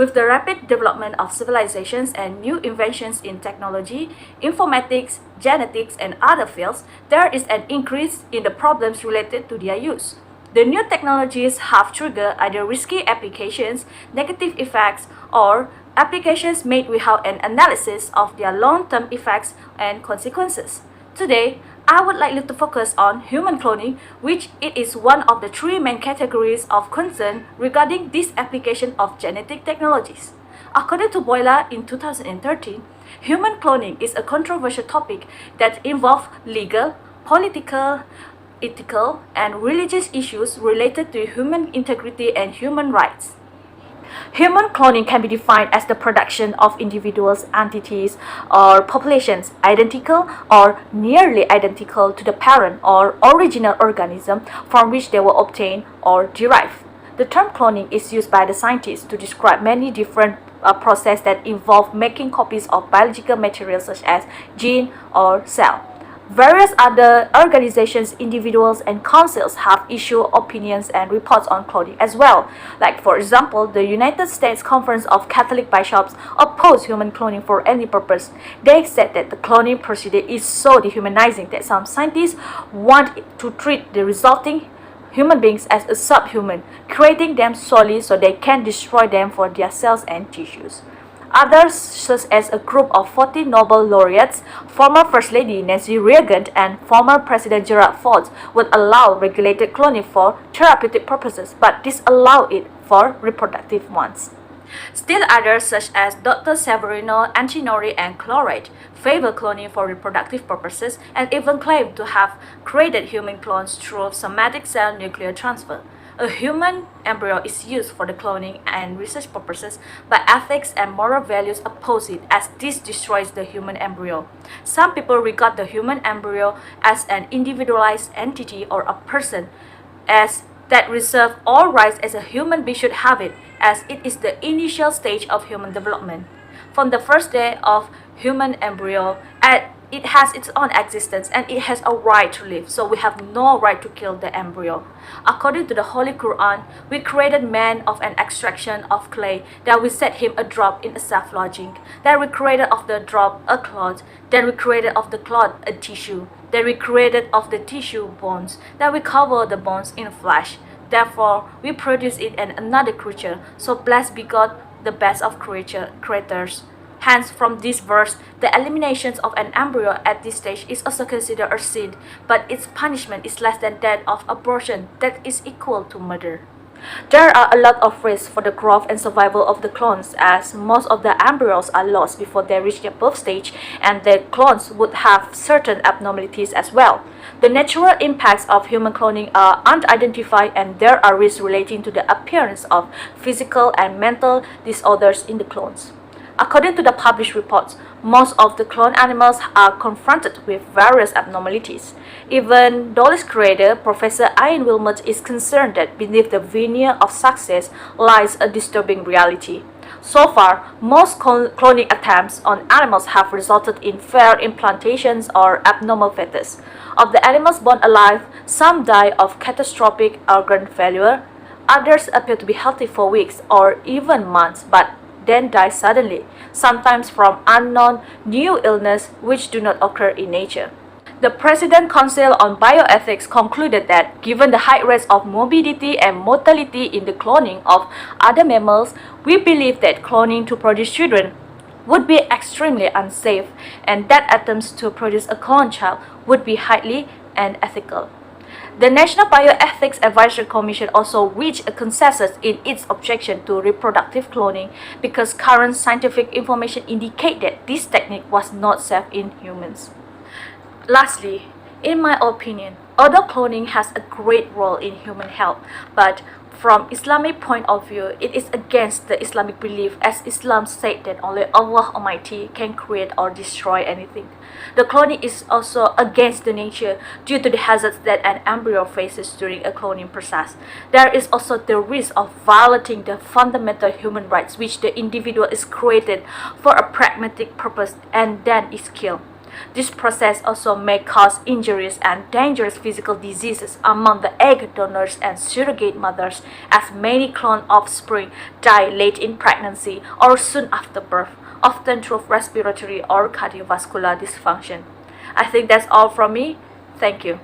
With the rapid development of civilizations and new inventions in technology, informatics, genetics, and other fields, there is an increase in the problems related to their use. The new technologies have triggered either risky applications, negative effects, or applications made without an analysis of their long-term effects and consequences. Today, I would like to focus on human cloning, which it is one of the three main categories of concern regarding this application of genetic technologies. According to Boyla in 2013, human cloning is a controversial topic that involves legal, political, ethical, and religious issues related to human integrity and human rights. Human cloning can be defined as the production of individuals, entities, or populations identical or nearly identical to the parent or original organism from which they were obtained or derived. The term cloning is used by the scientists to describe many different processes that involve making copies of biological materials such as gene or cell. Various other organizations, individuals, and councils have issued opinions and reports on cloning as well. Like, for example, the United States Conference of Catholic Bishops opposed human cloning for any purpose. They said that the cloning procedure is so dehumanizing that some scientists want to treat the resulting human beings as a subhuman, creating them solely so they can destroy them for their cells and tissues. Others, such as a group of 40 Nobel laureates, former First Lady Nancy Reagan, and former President Gerald Ford, would allow regulated cloning for therapeutic purposes, but disallow it for reproductive ones. Still others, such as Dr. Severino Antinori and Chloride, favor cloning for reproductive purposes and even claim to have created human clones through somatic cell nuclear transfer. A human embryo is used for the cloning and research purposes, but ethics and moral values oppose it as this destroys the human embryo. Some people regard the human embryo as an individualized entity or a person as that reserve all rights as a human being should have it, as it is the initial stage of human development. From the first day of human embryo, it has its own existence and it has a right to live, so we have no right to kill the embryo. According to the Holy Quran, we created man of an extraction of clay, then we set him a drop in a self-lodging, then we created of the drop a cloth, then we created of the cloth a tissue, then we created of the tissue bones, then we cover the bones in flesh. Therefore, we produce it and another creature, so blessed be God, the best of creators. Hence, from this verse, the elimination of an embryo at this stage is also considered a sin, but its punishment is less than that of abortion, that is equal to murder. There are a lot of risks for the growth and survival of the clones, as most of the embryos are lost before they reach their birth stage, and the clones would have certain abnormalities as well. The natural impacts of human cloning are unidentified, and there are risks relating to the appearance of physical and mental disorders in the clones. According to the published reports, most of the cloned animals are confronted with various abnormalities. Even though its creator, Professor Ian Wilmot, is concerned that beneath the veneer of success lies a disturbing reality. So far, most cloning attempts on animals have resulted in failed implantations or abnormal fetus. Of the animals born alive, some die of catastrophic organ failure. Others appear to be healthy for weeks or even months, but then die suddenly, sometimes from unknown new illness which do not occur in nature. The President Council on Bioethics concluded that given the high rates of morbidity and mortality in the cloning of other mammals, we believe that cloning to produce children would be extremely unsafe, and that attempts to produce a cloned child would be highly unethical. The National Bioethics Advisory Commission also reached a consensus in its objection to reproductive cloning because current scientific information indicate that this technique was not safe in humans. Lastly, in my opinion, although cloning has a great role in human health, but from Islamic point of view, it is against the Islamic belief, as Islam said that only Allah Almighty can create or destroy anything. The cloning is also against the nature due to the hazards that an embryo faces during a cloning process. There is also the risk of violating the fundamental human rights which the individual is created for a pragmatic purpose and then is killed. This process also may cause injuries and dangerous physical diseases among the egg donors and surrogate mothers, as many clone offspring die late in pregnancy or soon after birth, often through respiratory or cardiovascular dysfunction. I think that's all from me. Thank you.